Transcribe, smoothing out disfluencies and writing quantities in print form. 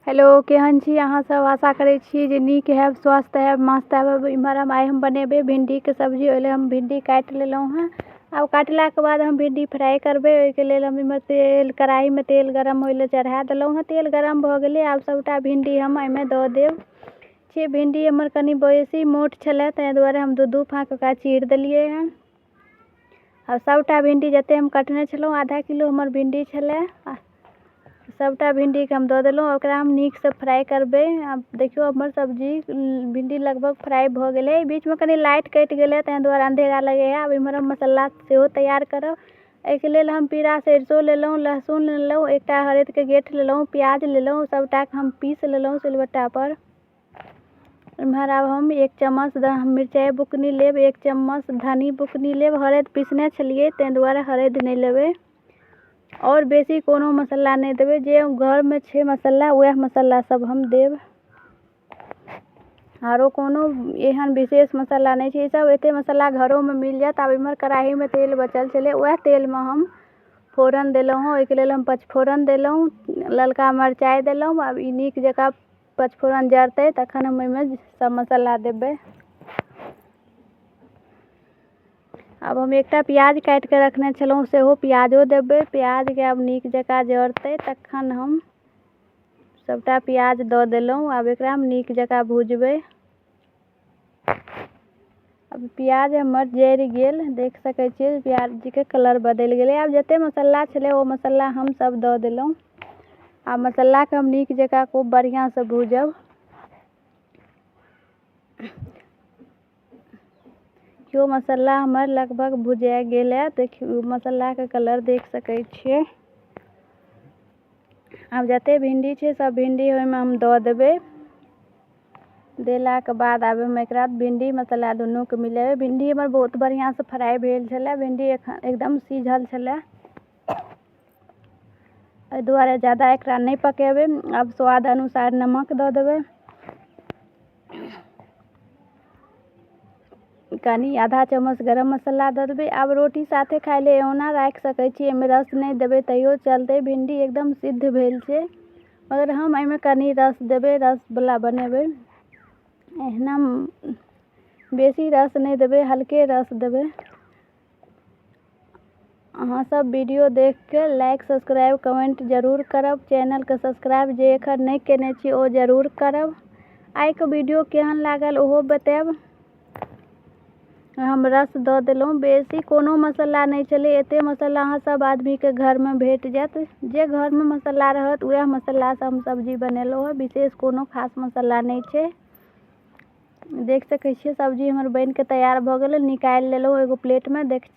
Hello, केहन छी अहाँ सब। आशा करै छी जे नीक हैब, स्वस्थ हैब, मस्त हैब। इम्हर हम बनेबै भिंडीके सब्जी। ओहि लेल हम भिंडी काटि लेलहुँ हँ। आब काटलाके बाद हम भिंडी फ्राई करबै। ओहिके लेल हम इम्हर कढ़ाईमे तेल गरम होइ लेल चढ़ा देलहुँ हँ। तेल गरम भऽ गेलै। आब सभटा भिंडी हम एहिमे दऽ देब। भिंडी हमर कनि बेसी मोट छलै, ताहि दुआरे हम दू फाँक ओकरा चीर देलियै हँ। आब सभटा भिंडी जतेक हम कटने छलहुँ, आधा किलो हमर भिंडी छलै, सभटा भिंडीके हम दऽ देलहुँ। ओकरा हम नीकसँ फ्राई करबै। आब देखियौ, हमर सब्जी भिंडी लगभग फ्राई भऽ गेलै। बीचमे कनि लाइट कटि गेलै, ताहि दुआरे अंधेरा लगै हइ। आब इम्हर हम मसाला सेहो तैयार करब। एहिके लेल हम पीरा सरिसो लेलहुँ, लहसुन लेलहुँ, एकटा हरदिके गेठ लेलहुँ, प्याज लेलहुँ। सभटाके हम पीस लेलहुँ सिलबट्टापर। इम्हर आब हम 1 चम्मच मिरचाइ बुकनी लेब, 1 चम्मच धनी बुकनी लेब। हरदि पीसने छलियै, ताहि दुआरे हरदि नहि लेबै। और बेसी कोनो मसाला नहीं देबै। जे घरमे छै मसाला, वएह मसाला सब हम देब। आरो कोनो एहन विशेष मसाला नहीं छै। सब एते मसाला घरोमे मिल जायत। आब इम्हर कढ़ाईमे तेल बचल छलै, वएह तेलमे हम फोरन देलहुँ हँ। ओहिके लेल हम पचफोरन देलहुँ, ललका मिरचाइ देलहुँ। आब ई नीक जकाँ पचफोरन जरतै, तखन हम ओहिमे सब मसाला देबै। अब हम एकटा प्याज काटि के रखने छलहुँ, सेहो प्याजो देबै। प्याजके आब नीक जकाँ जरतै, तखन हम सभटा प्याज दऽ देलहुँ। आब एकरा हम नीक जकाँ भुजबै। अब प्याज हमर जरि गेल, देख सकै छियै प्याजके कलर बदलि गेलै। आब जतेक मसाला छलै, ओ मसाला हम सब दऽ देलहुँ। आब मसालाके हम नीक जकाँ खूब बढ़िआँसँ भूजब। जो मसाला हमर लगभग भुजा गेल है। देखियो, मसालाके कलर देख सकै छियै। आब जतेक भिंडी छै, सब भिंडी ओहिमे हम दऽ देबै। देलाके बाद आब हम एकरा भिंडी मसाला दुनूके मिलेबै। भिंडी हमर बहुत बढ़िआँसँ फ्राई भेल छलै। भिंडी एकदम सिझल छलै, एहि दुआरे ज़्यादा एकरा नहीं पकेबै। अब स्वाद अनुसार नमक दऽ देबै, कनि आधा चम्मच गरम मसाला दऽ देबै। आब रोटी साथे खाइ लेल ओना राखि सकै छी, एहिमे रस नहीं देबै तैयो चलतै। भिंडी एकदम सिद्ध भेल छै, मगर हम एहिमे कनि रस देबै, रसवला बनेबै। एहिना बेसी रस नहीं देबै, हल्के रस देबै। अहाँ सब वीडियो देख के लाइक, सब्सक्राइब, कमेंट जरूर करब। चैनलके सब्सक्राइब जे एखन नहीं केने छी, ओ जरूर करब। आइके वीडियो केहन लागल ओहो बताएब। हम रस दऽ देलहुँ। बेसी कोनो मसाला नहीं छलै। एते मसाला अहाँ सब आदमीके घरमे भेट जायत। जे घरमे मसाला रहत, वएह मसालासँ हम सब्जी बनेलहुँ हँ। विशेष कोनो खास मसाला नहीं छै। देख सकै छियै, सब्जी हमर बनि के तैयार भऽ गेलै। निकालि लेलहुँ एगो प्लेटमे। देख